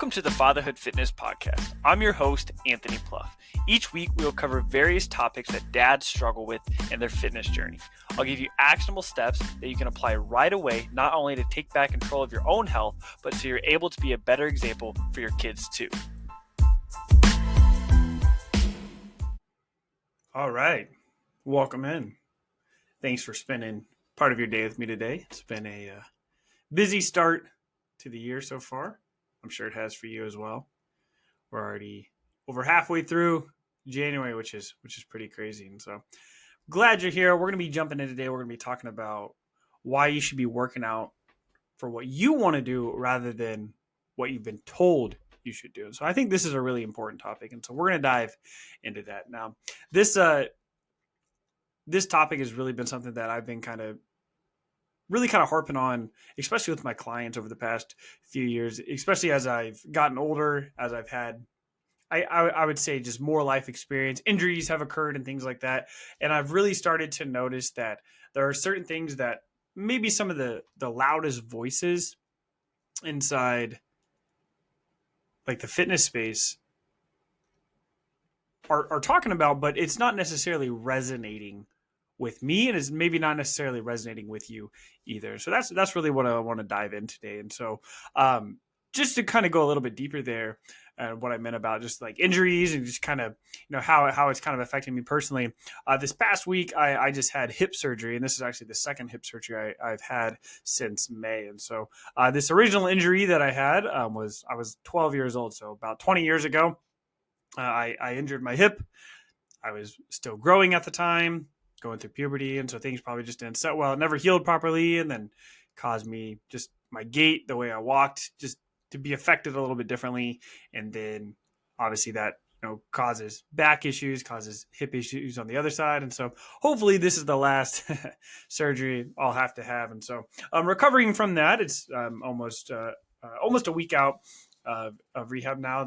Welcome to the Fatherhood Fitness Podcast. I'm your host, Anthony Pluff. Each week, we will cover various topics that dads struggle with in their fitness journey. I'll give you actionable steps that you can apply right away, not only to take back control of your own health, but so you're able to be a better example for your kids too. All right. Welcome in. Thanks for spending part of your day with me today. It's been a busy start to the year so far. I'm sure it has for you as well. We're already over halfway through January, which is pretty crazy. And so glad you're here. We're going to be jumping in today. We're going to be talking about why you should be working out for what you want to do rather than what you've been told you should do. So I think this is a really important topic. And so we're going to dive into that. Now, this topic has really been something that I've been kind of harping on, especially with my clients over the past few years, especially as I've gotten older, as I've had, I would say, just more life experience. Injuries have occurred and things like that. And I've really started to notice that there are certain things that maybe some of the loudest voices inside like the fitness space are talking about, but it's not necessarily resonating with me, and is maybe not necessarily resonating with you either. So that's really what I want to dive in today. And so just to kind of go a little bit deeper there, what I meant about just like injuries and just kind of, how it's kind of affecting me personally. This past week, I just had hip surgery, and this is actually the second hip surgery I've had since May. And so this original injury that I had I was 12 years old. So about 20 years ago, I injured my hip. I was still growing at the time, going through puberty, and so things probably just didn't set well. It never healed properly, and then caused me just my gait, the way I walked, just to be affected a little bit differently. And then obviously that causes back issues, causes hip issues on the other side. And so hopefully this is the last surgery I'll have to have. And so I'm recovering from that. It's almost a week out of rehab now.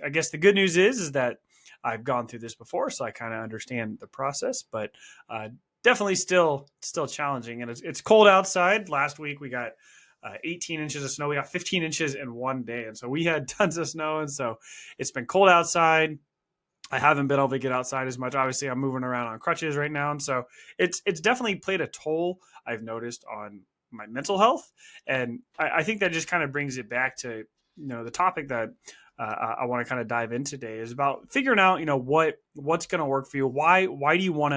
I guess the good news is that I've gone through this before, so I kind of understand the process, but definitely still challenging. And it's cold outside. Last week we got 18 inches of snow. We got 15 inches in one day. And so we had tons of snow. And so it's been cold outside. I haven't been able to get outside as much. Obviously, I'm moving around on crutches right now. And so it's definitely played a toll, I've noticed, on my mental health. And I think that just kind of brings it back to, the topic that I want to kind of dive in today is about figuring out, what's going to work for you. Why do you want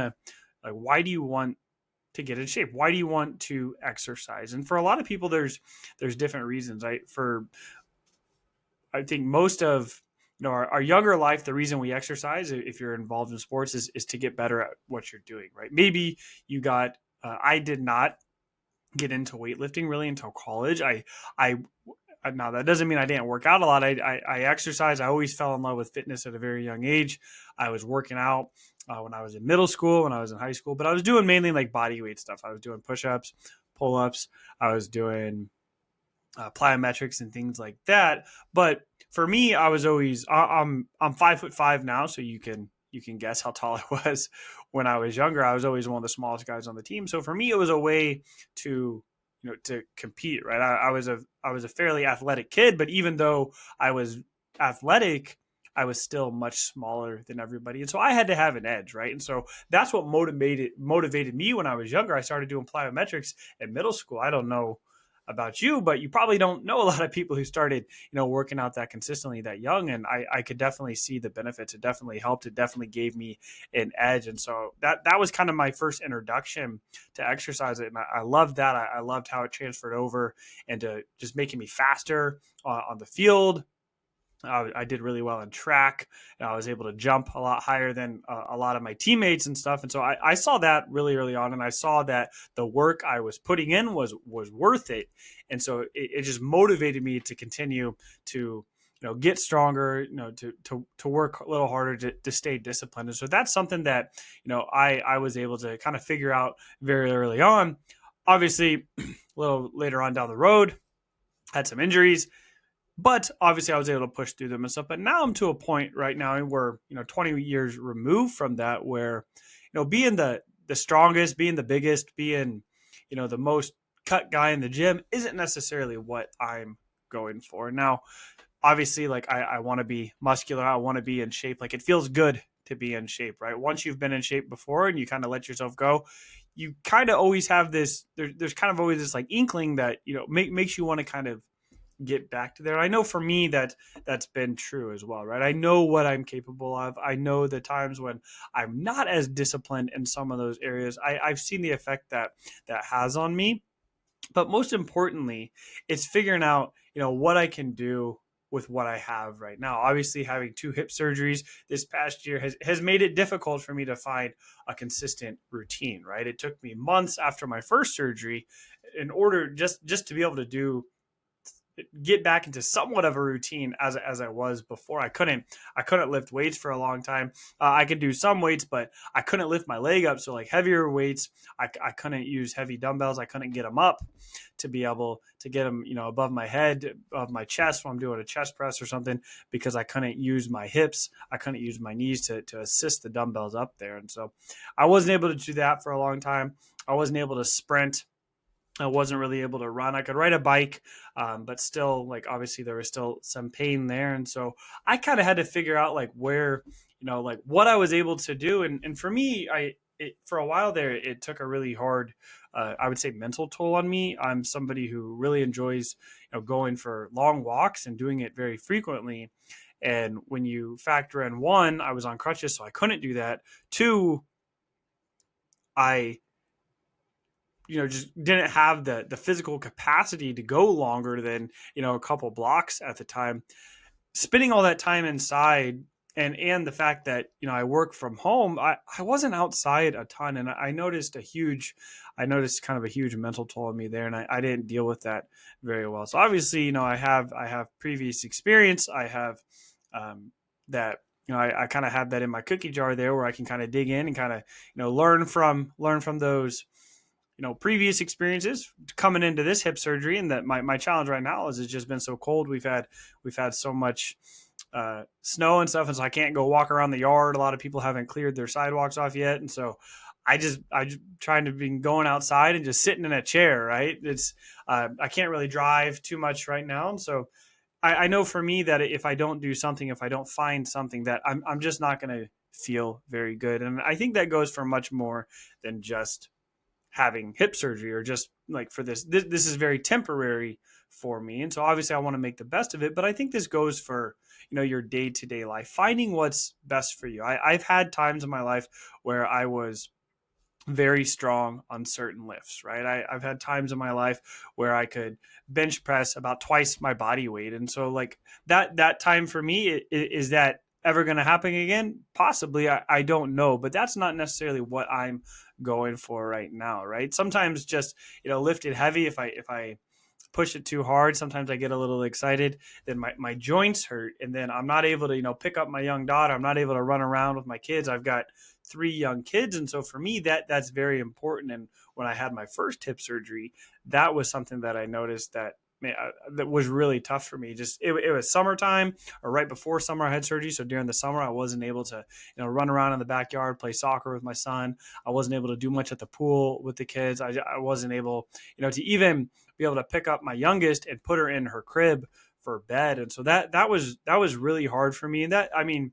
to get in shape? Why do you want to exercise? And for a lot of people, there's different reasons. I think most of our younger life, the reason we exercise, if you're involved in sports, is to get better at what you're doing, right? Maybe you got I did not get into weightlifting really until college. Now, that doesn't mean I didn't work out a lot. I exercised. I always fell in love with fitness at a very young age. I was working out when I was in middle school, when I was in high school, but I was doing mainly like body weight stuff. I was doing push-ups, pull-ups. I was doing plyometrics and things like that. But for me, I was always, I'm 5'5" now. So you can guess how tall I was when I was younger. I was always one of the smallest guys on the team. So for me, it was a way to compete, right? I was a fairly athletic kid, but even though I was athletic, I was still much smaller than everybody. And so I had to have an edge, right? And so that's what motivated me when I was younger. I started doing plyometrics in middle school. I don't know about you, but you probably don't know a lot of people who started, working out that consistently that young. And I could definitely see the benefits. It definitely helped. It definitely gave me an edge. And so that was kind of my first introduction to exercise. And I loved that. I loved how it transferred over into just making me faster on the field. I did really well in track. I was able to jump a lot higher than a lot of my teammates and stuff. And so I saw that really early on, and I saw that the work I was putting in was worth it. And so it just motivated me to continue to, get stronger, to work a little harder, to stay disciplined. And so that's something that, I was able to kind of figure out very early on. Obviously, a little later on down the road, had some injuries. But obviously I was able to push through them and stuff. But now I'm to a point right now where, 20 years removed from that, where, being the strongest, being the biggest, being, the most cut guy in the gym isn't necessarily what I'm going for. Now, obviously, like I want to be muscular. I want to be in shape. Like it feels good to be in shape, right? Once you've been in shape before and you kind of let yourself go, you kind of always have this, there's kind of always this like inkling that, makes you want to kind of get back to there. I know for me that that's been true as well, right? I know what I'm capable of. I know the times when I'm not as disciplined in some of those areas. I've seen the effect that that has on me. But most importantly, it's figuring out, what I can do with what I have right now. Obviously, having two hip surgeries this past year has made it difficult for me to find a consistent routine, right? It took me months after my first surgery in order just to be able to get back into somewhat of a routine as I was before. I couldn't lift weights for a long time. I could do some weights, but I couldn't lift my leg up. So like heavier weights, I couldn't use heavy dumbbells. I couldn't get them up to be able to get them, above my head, above my chest when I'm doing a chest press or something, because I couldn't use my hips. I couldn't use my knees to assist the dumbbells up there. And so I wasn't able to do that for a long time. I wasn't able to sprint. I wasn't really able to run. I could ride a bike, but still, like obviously, there was still some pain there, and so I kind of had to figure out like where, like what I was able to do. And for me, for a while there, it took a really hard, I would say, mental toll on me. I'm somebody who really enjoys, going for long walks and doing it very frequently. And when you factor in one, I was on crutches, so I couldn't do that. Two, I just didn't have the physical capacity to go longer than, a couple blocks at the time. Spending all that time inside and the fact that, I work from home, I wasn't outside a ton. And I noticed kind of a huge mental toll on me there. And I didn't deal with that very well. So obviously, I have previous experience. I have that, I kind of have that in my cookie jar there where I can kind of dig in and kind of, learn from those, previous experiences coming into this hip surgery. And that my challenge right now is it's just been so cold. We've had so much snow and stuff, and so I can't go walk around the yard. A lot of people haven't cleared their sidewalks off yet, and so I just trying to be going outside and just sitting in a chair. Right, it's I can't really drive too much right now, and so I know for me that if I don't do something, if I don't find something, that I'm just not going to feel very good. And I think that goes for much more than just having hip surgery, or just like for this is very temporary for me. And so obviously I want to make the best of it, but I think this goes for, your day-to-day life, finding what's best for you. I've had times in my life where I was very strong on certain lifts, right? I've had times in my life where I could bench press about twice my body weight. And so like that time for me, is that ever going to happen again? Possibly. I don't know, but that's not necessarily what I'm going for right now. Right. Sometimes just, lifted heavy. If I push it too hard, sometimes I get a little excited, then my joints hurt. And then I'm not able to, pick up my young daughter. I'm not able to run around with my kids. I've got 3 young kids. And so for me, that's very important. And when I had my first hip surgery, that was something that I noticed that was really tough for me. Just it was summertime, or right before summer I had surgery. So during the summer, I wasn't able to, run around in the backyard, play soccer with my son. I wasn't able to do much at the pool with the kids. I wasn't able, to even be able to pick up my youngest and put her in her crib for bed. And so that was really hard for me. And that, I mean,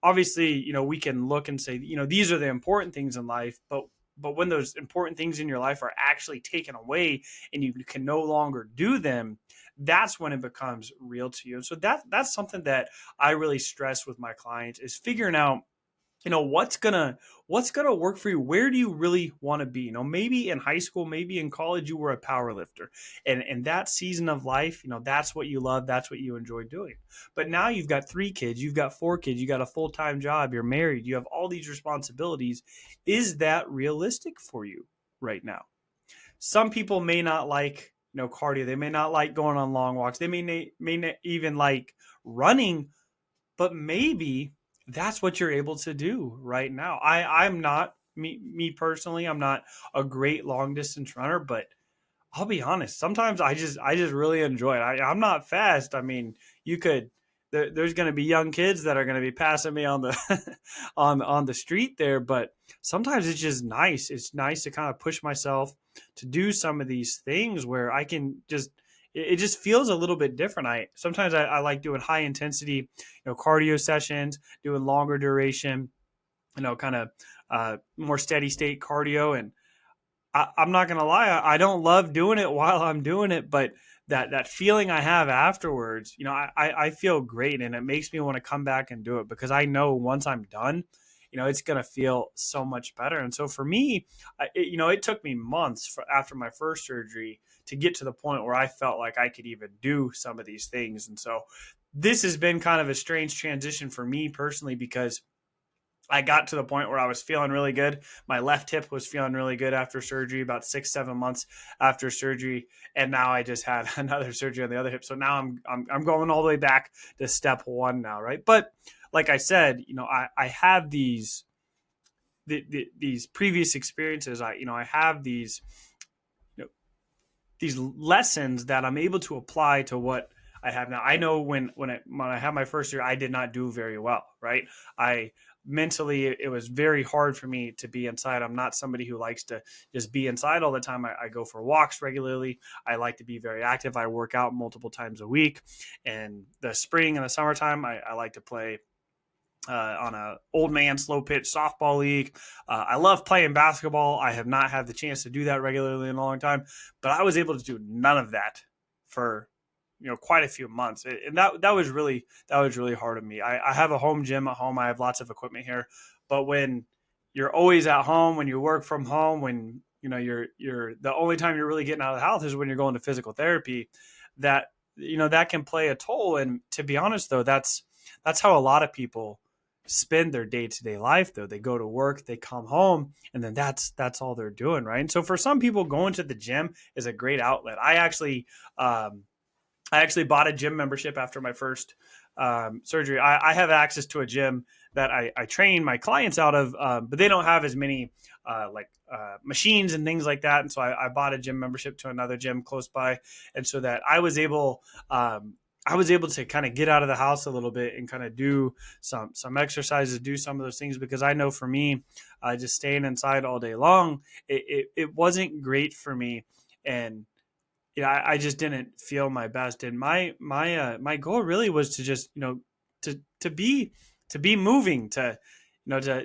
obviously, we can look and say, these are the important things in life, but when those important things in your life are actually taken away and you can no longer do them, that's when it becomes real to you. And so that's something that I really stress with my clients, is figuring out, what's gonna work for you. Where do you really want to be? Maybe in high school, maybe in college, you were a power lifter, and that season of life, that's what you love, that's what you enjoy doing. But now you've got 3 kids, you've got 4 kids, you got a full-time job, you're married, you have all these responsibilities. Is that realistic for you right now? Some people may not like, cardio. They may not like going on long walks. They may not even like running, but maybe that's what you're able to do right now. I'm not, me personally, I'm not a great long distance runner, but I'll be honest, sometimes I just really enjoy it. I'm not fast. I mean, you could there's going to be young kids that are going to be passing me on the on the street there, but sometimes it's just nice. It's nice to kind of push myself to do some of these things where I can just, it just feels a little bit different. I like doing high intensity, cardio sessions, doing longer duration, kind of more steady state cardio. And I'm not gonna lie, I don't love doing it while I'm doing it, but that feeling I have afterwards, I feel great, and it makes me want to come back and do it because I know once I'm done, it's gonna feel so much better. And so for me, it took me months after my first surgery to get to the point where I felt like I could even do some of these things. And so this has been kind of a strange transition for me personally because I got to the point where I was feeling really good. My left hip was feeling really good after surgery, about 6-7 months after surgery, and now I just had another surgery on the other hip. So now I'm going all the way back to step one now, right? But like I said, I have these previous experiences. I have these lessons that I'm able to apply to what I have now. I know when I had my first year, I did not do very well, right? I mentally, it was very hard for me to be inside. I'm not somebody who likes to just be inside all the time. I go for walks regularly. I like to be very active. I work out multiple times a week. And the spring and the summertime, I like to play on a old man slow pitch softball league. I love playing basketball. I have not had the chance to do that regularly in a long time, but I was able to do none of that for quite a few months, and that was really hard on me. I have a home gym at home. I have lots of equipment here, but when you're always at home, when you work from home, when you're the only time you're really getting out of the house is when you're going to physical therapy, that that can play a toll. And to be honest, though, that's how a lot of people spend their day-to-day life. Though they go to work, they come home, and then that's all they're doing, right? And so for some people, going to the gym is a great outlet. I actually bought a gym membership after my first surgery. I have access to a gym that I train my clients out of, but they don't have as many machines and things like that. And so I bought a gym membership to another gym close by, and so that I was able to kind of get out of the house a little bit and kind of do some exercises, do some of those things, because I know for me, just staying inside all day long, it wasn't great for me. And I just didn't feel my best. And my goal really was to just to be moving, to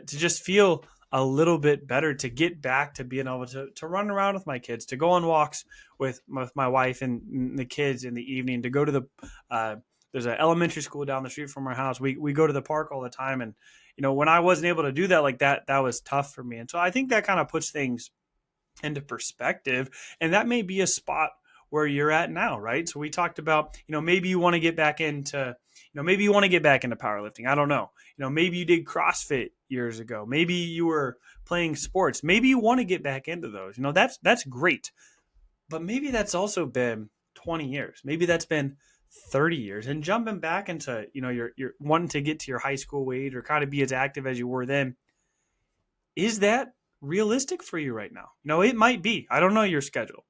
just feel a little bit better, to get back to being able to run around with my kids, to go on walks with my wife and the kids in the evening, to go to there's an elementary school down the street from our house. We go to the park all the time, and when I wasn't able to do that like that, that was tough for me. And so I think that kind of puts things into perspective, and that may be a spot where you're at now, right? So we talked about, maybe you want to get back into, powerlifting. I don't know. Maybe you did CrossFit years ago. Maybe you were playing sports. Maybe you want to get back into those. That's great. But maybe that's also been 20 years. Maybe that's been 30 years. And jumping back into, you're wanting to get to your high school weight or kind of be as active as you were then. Is that realistic for you right now? It might be. I don't know your schedule,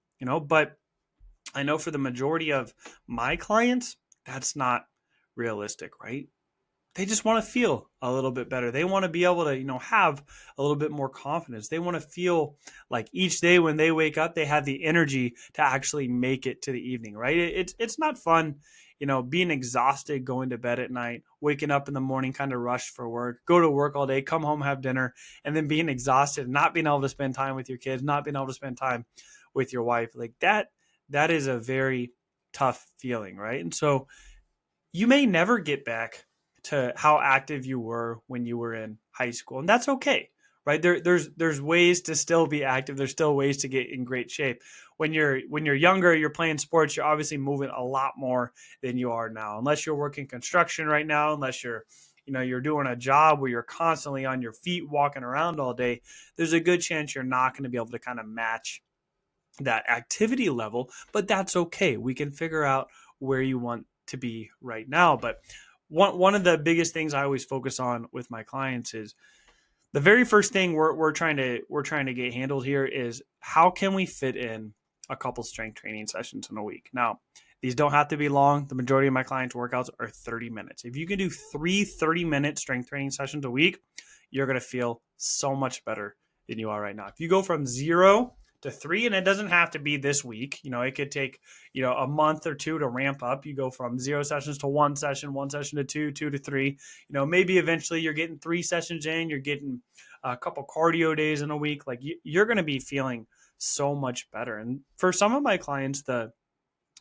but I know for the majority of my clients, that's not realistic, right? They just want to feel a little bit better. They want to be able to, have a little bit more confidence. They want to feel like each day when they wake up, they have the energy to actually make it to the evening, right? It's not fun, being exhausted, going to bed at night, waking up in the morning, kind of rushed for work, go to work all day, come home, have dinner, and then being exhausted, not being able to spend time with your kids, not being able to spend time with your wife. Like that is a very tough feeling, right? And so you may never get back to how active you were when you were in high school, and that's okay, right? There's ways to still be active. There's still ways to get in great shape. When you're younger, you're playing sports, you're obviously moving a lot more than you are now. Unless you're working construction right now, unless you're doing a job where you're constantly on your feet walking around all day, there's a good chance you're not going to be able to kind of match that activity level, but that's okay. We can figure out where you want to be right now. But one of the biggest things I always focus on with my clients is the very first thing we're trying to get handled here is how can we fit in a couple strength training sessions in a week. Now, these don't have to be long. The majority of my clients' workouts are 30 minutes. If you can do 30-minute strength training sessions a week, you're going to feel so much better than you are right now. If you go from 0 to 3, and it doesn't have to be this week. It could take, a month or two to ramp up. You go from 0 sessions to 1 session to 2, 2 to 3. Maybe eventually you're getting 3 sessions in, you're getting a couple cardio days in a week. Like you're going to be feeling so much better. And for some of my clients, the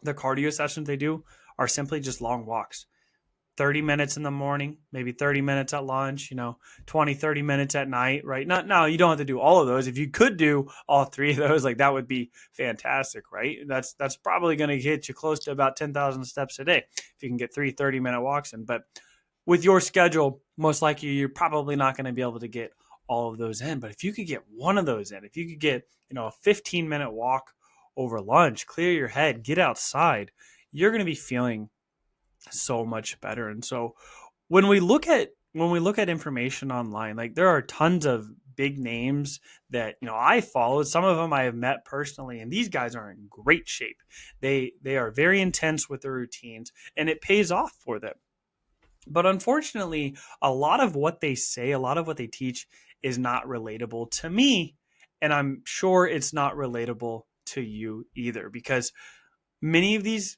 cardio sessions they do are simply just long walks. 30 minutes in the morning, maybe 30 minutes at lunch, 20, 30 minutes at night, right? Now you don't have to do all of those. If you could do all 3 of those, like that would be fantastic, right? That's probably going to get you close to about 10,000 steps a day if you can get 3 30-minute walks in. But with your schedule, most likely you're probably not going to be able to get all of those in. But if you could get one of those in, if you could get, a 15-minute walk over lunch, clear your head, get outside, you're going to be feeling so much better. And so when we look at information online, like there are tons of big names that I follow. Some of them I have met personally, and these guys are in great shape. They are very intense with their routines, and it pays off for them. But unfortunately, a lot of what they say, a lot of what they teach is not relatable to me, and I'm sure it's not relatable to you either, because many of these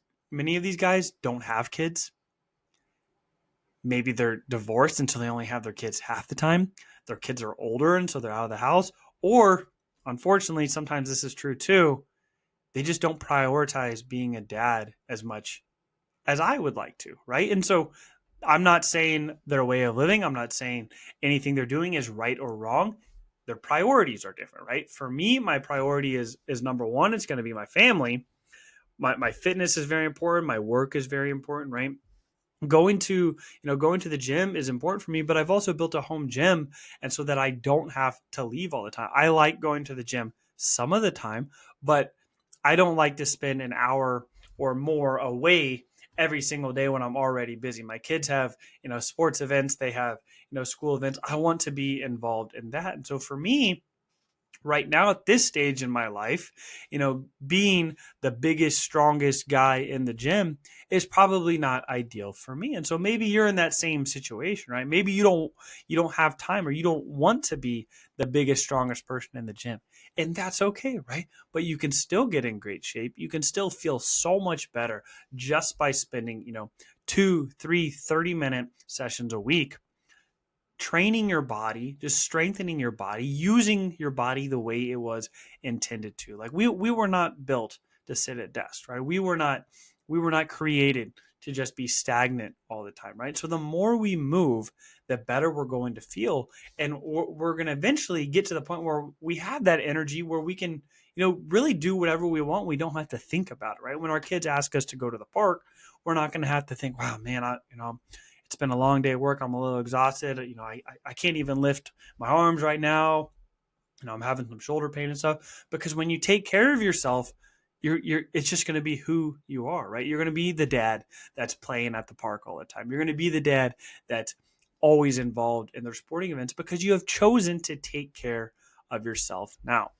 guys don't have kids. Maybe they're divorced, and so they only have their kids half the time. Their kids are older, and so they're out of the house. Or, unfortunately, sometimes this is true too, they just don't prioritize being a dad as much as I would like to, right? And so I'm not saying their way of living, I'm not saying anything they're doing is right or wrong. Their priorities are different, right? For me, my priority is number one, it's going to be my family. My fitness is very important. My work is very important, right? Going to the gym is important for me, but I've also built a home gym, and so that I don't have to leave all the time. I like going to the gym some of the time, but I don't like to spend an hour or more away every single day when I'm already busy. My kids have, sports events, they have, school events. I want to be involved in that. And so for me, right now at this stage in my life, being the biggest, strongest guy in the gym is probably not ideal for me. And so maybe you're in that same situation, right? Maybe you don't have time, or you don't want to be the biggest, strongest person in the gym. And that's okay, right? But you can still get in great shape. You can still feel so much better just by spending, 2, 3, 30-minute sessions a week training your body, just strengthening your body, using your body the way it was intended to. Like we were not built to sit at desks, right? We were not created to just be stagnant all the time, right? So the more we move, the better we're going to feel, and we're going to eventually get to the point where we have that energy where we can, really do whatever we want. We don't have to think about it, right? When our kids ask us to go to the park, we're not going to have to think, wow, man, it's been a long day of work. I'm a little exhausted. I can't even lift my arms right now. I'm having some shoulder pain and stuff. Because when you take care of yourself, it's just going to be who you are, right? You're going to be the dad that's playing at the park all the time. You're going to be the dad that's always involved in their sporting events because you have chosen to take care of yourself now.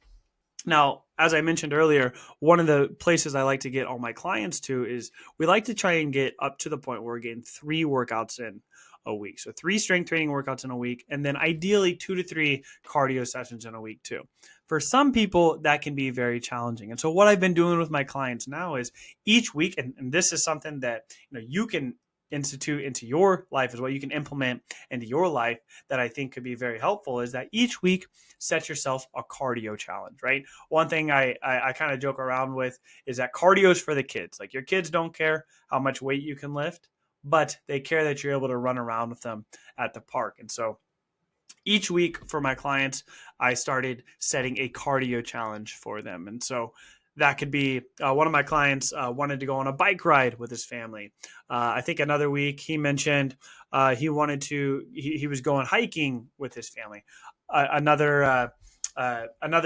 Now, as I mentioned earlier, one of the places I like to get all my clients to is we like to try and get up to the point where we're getting 3 workouts in a week. So 3 strength training workouts in a week, and then ideally 2 to 3 cardio sessions in a week too. For some people, that can be very challenging. And so what I've been doing with my clients now is each week, and this is something that you can institute into your life as well, you can implement into your life, that I think could be very helpful, is that each week set yourself a cardio challenge, right? One thing I kind of joke around with is that cardio is for the kids. Like your kids don't care how much weight you can lift, but they care that you're able to run around with them at the park. And so each week for my clients, I started setting a cardio challenge for them. And so that could be one of my clients wanted to go on a bike ride with his family. I think another week he mentioned he was going hiking with his family. Another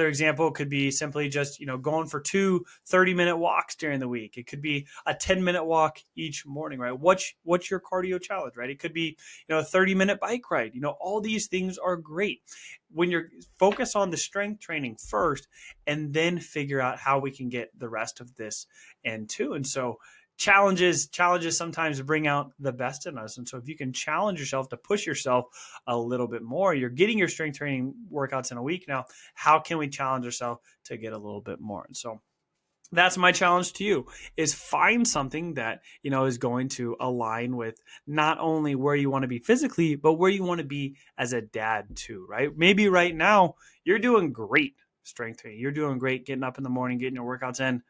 example could be simply just, going for 2 30-minute walks during the week. It could be a 10-minute walk each morning, right? What's your cardio challenge, right? It could be, a 30-minute bike ride. All these things are great when you're focused on the strength training first, and then figure out how we can get the rest of this in too. And so challenges sometimes bring out the best in us. And so if you can challenge yourself to push yourself a little bit more, you're getting your strength training workouts in a week now. How can we challenge ourselves to get a little bit more? And so that's my challenge to you, is find something that, is going to align with not only where you want to be physically, but where you want to be as a dad too, right? Maybe right now you're doing great strength training. You're doing great getting up in the morning, getting your workouts in.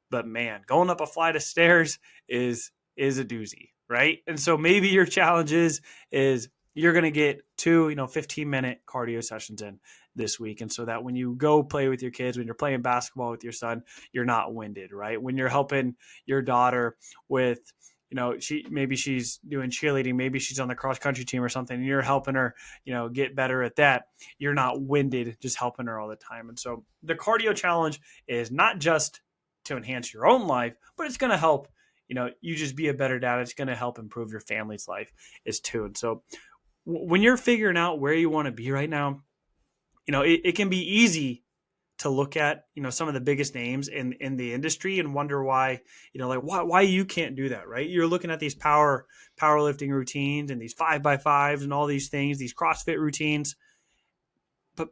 But man, going up a flight of stairs is a doozy, right? And so maybe your challenge is you're going to get 2, 15-minute cardio sessions in this week. And so that when you go play with your kids, when you're playing basketball with your son, you're not winded, right? When you're helping your daughter with, she's doing cheerleading, maybe she's on the cross country team or something, and you're helping her, get better at that. You're not winded just helping her all the time. And so the cardio challenge is not just to enhance your own life, but it's going to help, you just be a better dad. It's going to help improve your family's life is too. And so when you're figuring out where you want to be right now, it can be easy to look at, some of the biggest names in the industry and wonder why, why you can't do that, right? You're looking at these powerlifting routines and these 5x5s and all these things, these CrossFit routines. But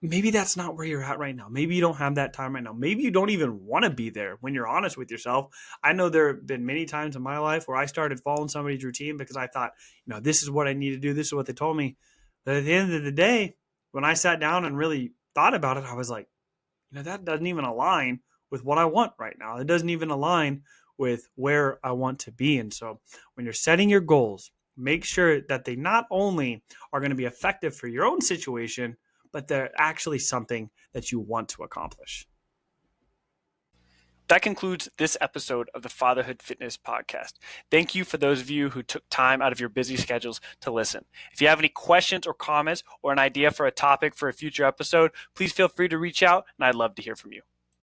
maybe that's not where you're at right now. Maybe you don't have that time right now. Maybe you don't even want to be there when you're honest with yourself. I know there have been many times in my life where I started following somebody's routine because I thought, this is what I need to do. This is what they told me. But at the end of the day, when I sat down and really thought about it, I was like, that doesn't even align with what I want right now. It doesn't even align with where I want to be. And so when you're setting your goals, make sure that they not only are going to be effective for your own situation, but they're actually something that you want to accomplish. That concludes this episode of the Fatherhood Fitness Podcast. Thank you for those of you who took time out of your busy schedules to listen. If you have any questions or comments or an idea for a topic for a future episode, please feel free to reach out, and I'd love to hear from you.